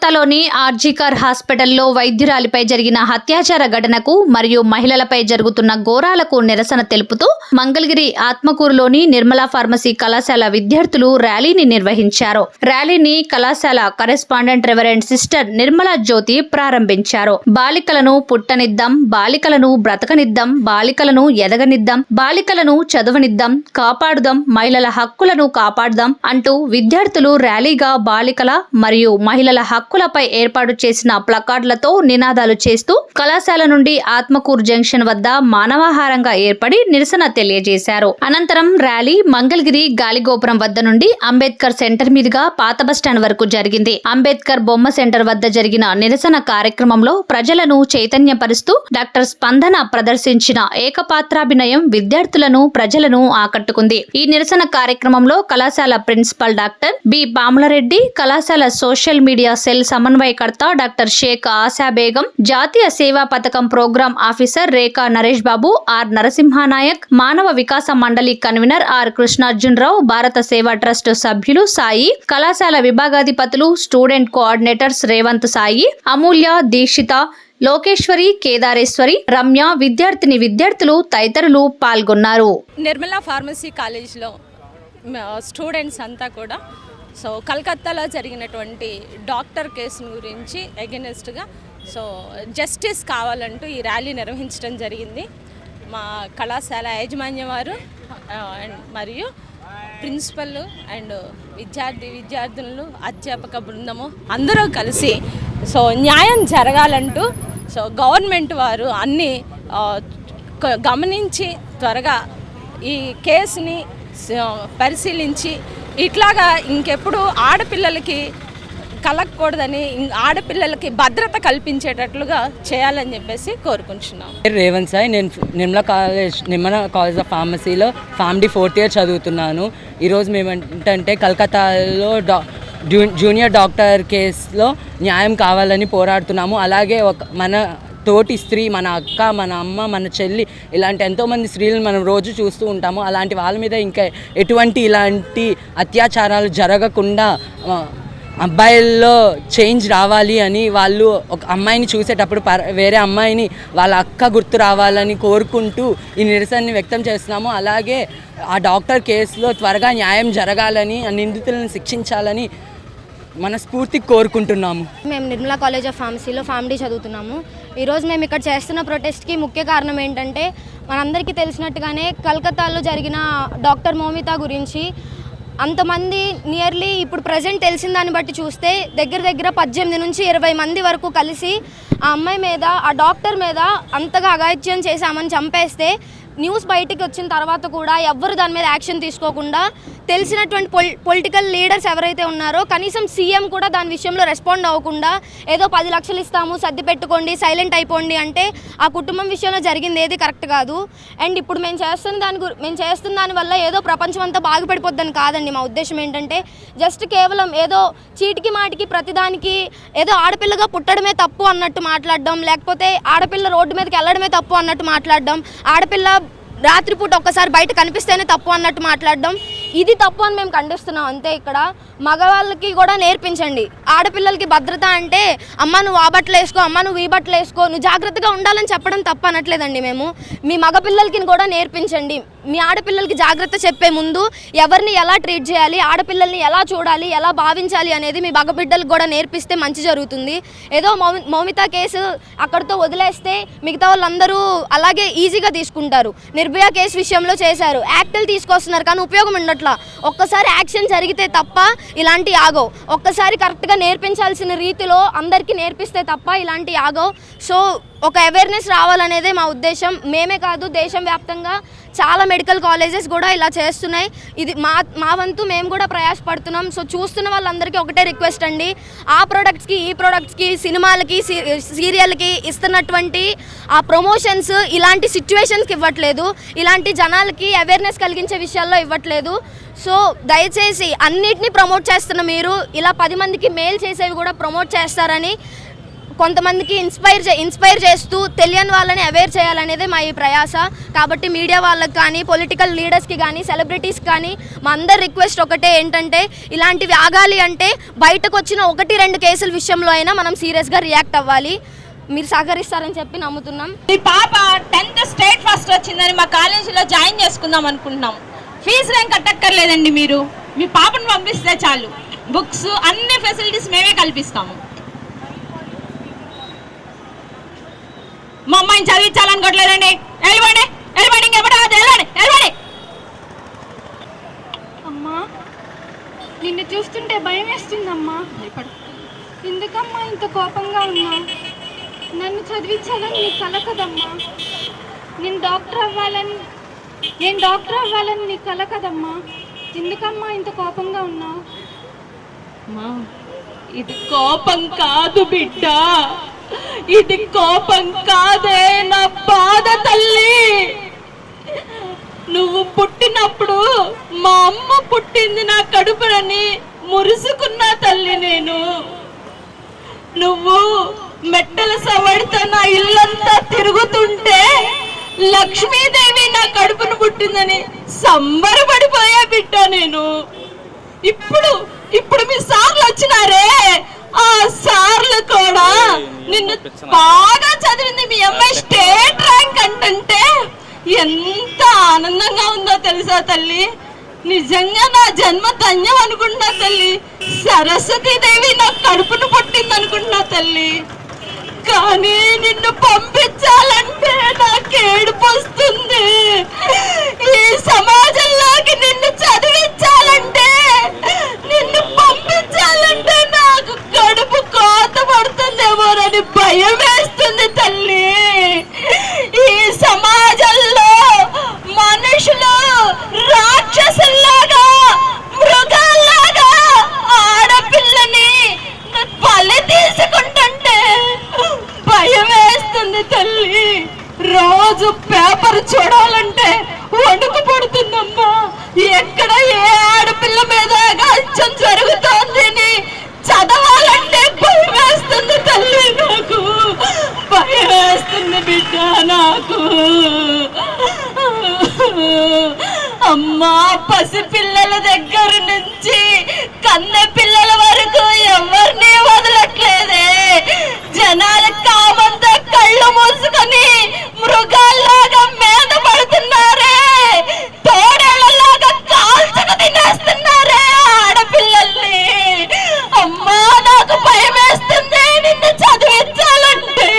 కలకత్తాలోని ఆర్జికర్ హాస్పిటల్లో వైద్యురాలిపై జరిగిన అత్యాచార ఘటనకు మరియు మహిళలపై జరుగుతున్న ఘోరాలకు నిరసన తెలుపుతూ మంగళగిరి ఆత్మకూరులోని నిర్మలా ఫార్మసీ కళాశాల విద్యార్థులు ర్యాలీని నిర్వహించారు. ర్యాలీని కళాశాల కరెస్పాండెంట్ రెవరెండ్ సిస్టర్ నిర్మలా జ్యోతి ప్రారంభించారు. బాలికలను పుట్టనిద్దాం, బాలికలను బ్రతకనిద్దాం, బాలికలను ఎదగనిద్దాం, బాలికలను చదవనిద్దాం, కాపాడుదాం, మహిళల హక్కులను కాపాడుదాం అంటూ విద్యార్థులు ర్యాలీగా బాలికల మరియు మహిళల హక్కులపై ఏర్పాటు చేసిన ప్లకార్డులతో నినాదాలు చేస్తూ కళాశాల నుండి ఆత్మకూరు జంక్షన్ వద్ద మానవాహారంగా ఏర్పడి నిరసన తెలియజేశారు. అనంతరం ర్యాలీ మంగళగిరి గాలిగోపురం వద్ద నుండి అంబేద్కర్ సెంటర్ మీదుగా పాత బస్టాండ్ వరకు జరిగింది. అంబేద్కర్ బొమ్మ సెంటర్ వద్ద జరిగిన నిరసన కార్యక్రమంలో ప్రజలను చైతన్యపరుస్తూ డాక్టర్ స్పందన ప్రదర్శించిన ఏకపాత్రాభినయం విద్యార్థులను ప్రజలను ఆకట్టుకుంది. ఈ నిరసన కార్యక్రమంలో కళాశాల ప్రిన్సిపల్ డాక్టర్ బి పాములరెడ్డి, కళాశాల సోషల్ మీడియా సెల్ సమన్వయకర్త డాక్టర్ షేక్ ఆశా బేగం, జాతీయ సేవా పథకం programme officer Rekha Naresh Babu, R Narasimhanayak, మానవ వికాస మండలి కన్వీనర్ ఆర్ కృష్ణార్జునరావు, భారత సేవా ట్రస్ట్ సభ్యులు సాయి, కళాశాల విభాగాధిపతులు, స్టూడెంట్ కోఆర్డినేటర్స్ రేవంత్ సాయి, అమూల్య, దీక్షిత, లోకేశ్వరి, కేదారేశ్వరి, రమ్య, విద్యార్థులు తదితరులు పాల్గొన్నారు. నిర్మలా ఫార్మసీ కాలేజ్లో స్టూడెంట్స్ అంతా కూడా కలకత్తాలో జరిగినటువంటి డాక్టర్ కేసు గురించి అగెనిస్ట్గా జస్టిస్ కావాలంటూ ఈ ర్యాలీ నిర్వహించడం జరిగింది. మా కళాశాల యాజమాన్యం వారు మరియు ప్రిన్సిపల్ అండ్ విద్యార్థులు, అధ్యాపక బృందము అందరూ కలిసి న్యాయం జరగాలంటూ గవర్నమెంట్ వారు అన్నీ గమనించి త్వరగా ఈ కేసుని పరిశీలించి ఇట్లాగా ఇంకెప్పుడు ఆడపిల్లలకి కలగకూడదని, ఆడపిల్లలకి భద్రత కల్పించేటట్లుగా చేయాలని చెప్పేసి కోరుకుంటున్నాం. రేవంత్ సాయి, నేను నిర్మలా కాలేజ్ ఆఫ్ ఫార్మసీలో ఫార్మడీ 4th ఇయర్ చదువుతున్నాను. ఈరోజు మేము ఏంటంటే కలకత్తాలో జూనియర్ డాక్టర్ కేసులో న్యాయం కావాలని పోరాడుతున్నాము. అలాగే మన తోటి స్త్రీ, మన అక్క, మన అమ్మ, మన చెల్లి, ఇలాంటి ఎంతోమంది స్త్రీలను మనం రోజు చూస్తూ ఉంటాము. అలాంటి వాళ్ళ మీద ఇంకా ఇలాంటి అత్యాచారాలు జరగకుండా అబ్బాయిల్లో చేంజ్ రావాలి అని వాళ్ళు ఒక అమ్మాయిని చూసేటప్పుడు వేరే అమ్మాయిని వాళ్ళ అక్క గుర్తు రావాలని కోరుకుంటూ ఈ నిరసనని వ్యక్తం చేస్తున్నాము. అలాగే ఆ డాక్టర్ కేసులో త్వరగా న్యాయం జరగాలని, ఆ నిందితులను శిక్షించాలని మనస్ఫూర్తిగా కోరుకుంటున్నాము. మేము నిర్మలా కాలేజ్ ఆఫ్ ఫార్మసీలో ఫార్మడీ చదువుతున్నాము. ఈరోజు మేము ఇక్కడ చేస్తున్న ప్రొటెస్ట్కి ముఖ్య కారణం ఏంటంటే, మనందరికీ తెలిసినట్టుగానే కలకత్తాలో జరిగిన డాక్టర్ మౌమిత గురించి అంతమంది నియర్లీ ఇప్పుడు ప్రజెంట్ తెలిసిన దాన్ని బట్టి చూస్తే దగ్గర 18 నుంచి 20 మంది వరకు కలిసి ఆ అమ్మాయి మీద, ఆ డాక్టర్ మీద అంతగా అఘాయిత్యం చేశామని చంపేస్తే న్యూస్ బయటికి వచ్చిన తర్వాత కూడా ఎవ్వరు దాని మీద యాక్షన్ తీసుకోకుండా, తెలిసినటువంటి పొలిటికల్ లీడర్స్ ఎవరైతే ఉన్నారో కనీసం సీఎం కూడా దాని విషయంలో రెస్పాండ్ అవ్వకుండా ఏదో 10 లక్షలు ఇస్తాము, సర్ది పెట్టుకోండి, సైలెంట్ అయిపోండి అంటే ఆ కుటుంబం విషయంలో జరిగింది ఏది కరెక్ట్ కాదు. అండ్ ఇప్పుడు మేము చేస్తున్న దాని వల్ల ఏదో ప్రపంచం అంతా బాగుపడిపోద్దని కాదండి. మా ఉద్దేశం ఏంటంటే జస్ట్ కేవలం ఏదో చీటికి మాటికి ప్రతిదానికి ఏదో ఆడపిల్లగా పుట్టడమే తప్పు అన్నట్టు మాట్లాడడం, లేకపోతే ఆడపిల్ల రోడ్డు మీదకి వెళ్ళడమే తప్పు అన్నట్టు మాట్లాడడం, ఆడపిల్ల రాత్రిపూట ఒక్కసారి బయట కనిపిస్తేనే తప్పు అన్నట్టు మాట్లాడడం, ఇది తప్పు అని మేము ఖండిస్తున్నాం. అంతే. ఇక్కడ మగవాళ్ళకి కూడా నేర్పించండి. ఆడపిల్లలకి భద్రత అంటే అమ్మ నువ్వు ఆ బట్టలు వేసుకో, అమ్మ నువ్వు ఈ బట్టలు వేసుకో, నువ్వు జాగ్రత్తగా ఉండాలని చెప్పడం తప్పు అనట్లేదండి. మేము మీ మగపిల్లలకి కూడా నేర్పించండి. మీ ఆడపిల్లలకి జాగ్రత్త చెప్పే ముందు ఎవరిని ఎలా ట్రీట్ చేయాలి, ఆడపిల్లల్ని ఎలా చూడాలి, ఎలా భావించాలి అనేది మీ మగబిడ్డలకు కూడా నేర్పిస్తే మంచి జరుగుతుంది. ఏదో మౌమిత కేసు అక్కడితో వదిలేస్తే మిగతా వాళ్ళందరూ అలాగే ఈజీగా తీసుకుంటారు. నిర్భయ కేసు విషయంలో చేశారు, యాక్టులు తీసుకొస్తున్నారు, కానీ ఉపయోగం ఉండట్లా. ఒక్కసారి యాక్షన్ జరిగితే తప్ప ఇలాంటి ఆగో. ఒక్కసారి కరెక్ట్గా నేర్పించాల్సిన రీతిలో అందరికీ నేర్పిస్తే తప్ప ఇలాంటి ఆగో. సో ఒక అవేర్నెస్ రావాలనేదే మా ఉద్దేశం. మేమే కాదు, దేశం వ్యాప్తంగా చాలా మెడికల్ కాలేజెస్ కూడా ఇలా చేస్తున్నాయి. ఇది మా వంతు మేము కూడా ప్రయాసపడుతున్నాం. సో చూస్తున్న వాళ్ళందరికీ ఒకటే రిక్వెస్ట్ అండి, ఆ ప్రోడక్ట్స్కి, ఈ ప్రోడక్ట్స్కి, సినిమాలకి, సీరియల్కి ఇస్తున్నటువంటి ఆ ప్రమోషన్స్ ఇలాంటి సిచ్యువేషన్స్కి ఇవ్వట్లేదు, ఇలాంటి జనాలకి అవేర్నెస్ కలిగించే విషయాల్లో ఇవ్వట్లేదు. సో దయచేసి అన్నిటినీ ప్రమోట్ చేస్తున్న మీరు ఇలా 10 మందికి మేలు చేసేవి కూడా ప్రమోట్ చేస్తారని కొంతమందికి ఇన్స్పైర్ చేస్తూ తెలియని వాళ్ళని అవేర్ చేయాలనేదే మా ఈ ప్రయాస. కాబట్టి మీడియా వాళ్ళకి కానీ, పొలిటికల్ లీడర్స్కి కానీ, సెలబ్రిటీస్కి కానీ మా అందరి రిక్వెస్ట్ ఒకటే ఏంటంటే, ఇలాంటివి ఆగాలి అంటే బయటకు వచ్చిన 1-2 కేసుల విషయంలో అయినా మనం సీరియస్గా రియాక్ట్ అవ్వాలి. మీరు సహకరిస్తారని చెప్పి నమ్ముతున్నాం. మీ పాప 10th స్టేట్ ఫస్ట్ వచ్చిందని మా కాలేజీలో జాయిన్ చేసుకుందాం అనుకుంటున్నాం. ఫీజు ఏం కట్టక్కర్లేదండి, మీరు మీ పాపను పంపిస్తే చాలు. బుక్స్ అన్ని ఫెసిలిటీస్ మేమే కల్పిస్తాము. మా అమ్మాయిని చదివించాలనుకోవట్లేదండి. వెళ్ళిపోండి, ఇంకెప్పుడు వెళ్ళండి. అమ్మా, నిన్ను చూస్తుంటే భయం వేస్తుందమ్మా. ఎందుకమ్మా ఇంత కోపంగా ఉన్నా? నన్ను చదివించాలని నీ కల కదమ్మా. నేను డాక్టర్ అవ్వాలని నీ కల కదమ్మా. ఎందుకమ్మా ఇంత కోపంగా ఉన్నావు? ఇది కోపం కాదు బిడ్డ, ఇది కోపం కాదే నా బాధ తల్లి. నువ్వు పుట్టినప్పుడు మా అమ్మ పుట్టింది నా కడుపునని మురుసుకున్నా తల్లి నేను. నువ్వు మెట్టల సవడితో నా ఇల్లంతా తిరుగుతుంటే లక్ష్మీదేవి నా కడుపును పుట్టిందని సంబరపడిపోయా బిడ్డ నేను. ఇప్పుడు మీ సార్లు వచ్చినారే, ఆ సార్లు కూడా నిన్ను బాగా చదివింది మీ అమ్మాయి స్టేట్ ర్యాంక్ అంటే ఎంత ఆనందంగా ఉందో తెలుసా తల్లి. నిజంగా నా జన్మ ధన్యం అనుకుంటున్నా తల్లి. సరస్వతీదేవి నా కడుపును పుట్టింది అనుకుంటున్నా తల్లి. కానీ నిన్ను పంపించాలంటే నాకు ఏడుపు వస్తుంది. ఈ సమాజంలోకి నిన్ను చదివించాలంటే, నిన్ను పంపించాలంటే నాకు కడుపు కోత పడుతుందేమోనని భయం వేస్తుంది తల్లి. ఈ సమాజంలో మనుషులు రాక్షసుల్లాగా, మృగాల్లాగా ఆడపిల్లని బలి తీసుకుంటుంటే భయం వేస్తుంది తల్లి. రోజు పేపర్ చూడాలంటే వణుకు పడుతుందమ్మా. ఎక్కడ ఏ ఆడపిల్ల మీద అగాత్యం జరుగుతోంది చదవాలంటే భయం వేస్తుంది తల్లి. నాకు భయం వేస్తుంది బిడ్డ నాకు. అమ్మా, పసిపిల్లల దగ్గర నుంచి కన్నె పిల్లల వరకు ఎవరిని వదలట్లేదే. జనాల కామంతా కళ్ళు మూసుకొని మృగాల్లాగా మీద పడుతున్నారే, తోడేళ్లలాగా కాల్చుకు తినేస్తున్నారే ఆడపిల్లల్ని. అమ్మా, నాకు భయం వేస్తుంది నిన్ను చదివించాలంటే.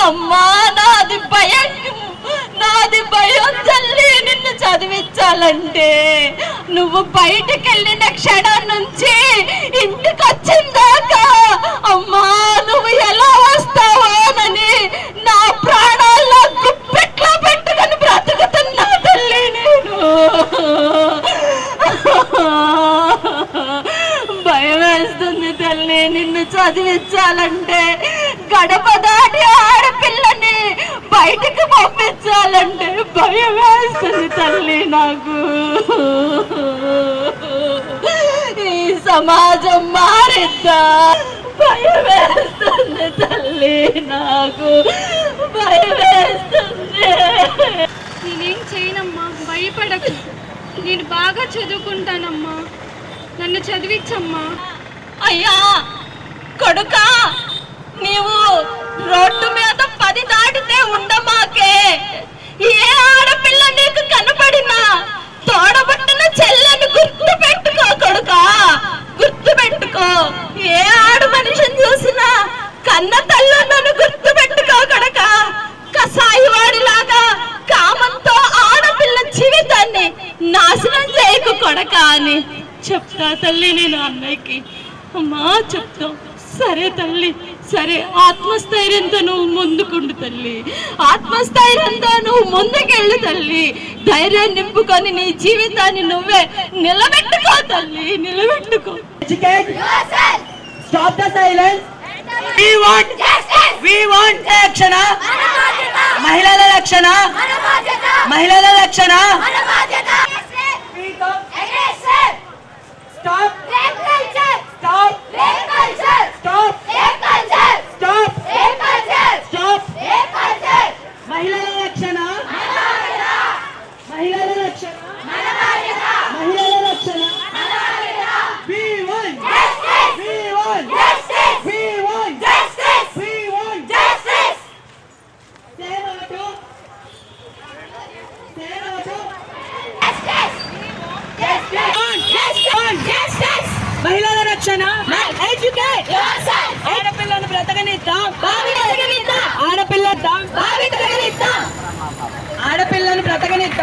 అమ్మా, నాది భయం తల్లి. నిన్ను చదివించాలంటే నువ్వు బయటకు వెళ్ళిన క్షణం నుంచి ఇంటికి వచ్చిందాకా అమ్మా నువ్వు ఎలా వస్తావోనని నా ప్రాణాల్లో గుప్పెట్లో పెట్టుకొని బ్రతుకుతున్నా తల్లి నేను. భయం వేస్తుంది తల్లి నిన్ను చదివించాలంటే. గడప దాటి ఆడపిల్లని బయటికి పంపించాలంటే భయం వేస్తుంది తల్లి నాకు. ఈ సమాజం మారిద్దా? భయం వేస్తుంది తల్లి నాకు, భయం వేస్తుంది. నేనేం చేయనమ్మా, భయపడకు. నేను బాగా చదువుకుంటానమ్మా. నన్ను చదివించమ్మా. అయ్యా కొడుకా, నీవు రోడ్డు మీద 10 దాటితే ఉండమాకే. ఏ ఆడపిల్ల నీకు కనపడినా తోడబుట్టిన చెల్లెని గుర్తు పెట్టుకో కొడుకా, గుర్తు పెట్టుకో. ఏ ఆడ మనిషిని చూసినా కన్న తల్లులను గుర్తు పెట్టుకో కొడుకా. కసాయివాడిలాగా కామంతో ఆడపిల్ల జీవితాన్ని నాశనం చేయకు కొడకా అని చెప్తా తల్లి నేను అన్నయ్యకి. అమ్మా చెప్తాం. సరే తల్లి, సరే. ఆత్మస్థైర్యంతో నువ్వు ముందుకుండు తల్లి, ఆత్మస్థైర్యంతో నువ్వు ముందుకెళ్ళు తల్లి. ధైర్యం నింపుకొని నీ జీవితాన్ని నువ్వే నిలబెట్టుకో తల్లి, నిలబెట్టుకో. Stop the silence. We want action. మహిళల రక్షణ, మహిళల రక్షణ. Stop. Stop. Stop. Stop. రక్షణ ఆడపిల్లను బ్రతకనిద్దాం ఆడపిల్లను బ్రతకనిద్దాం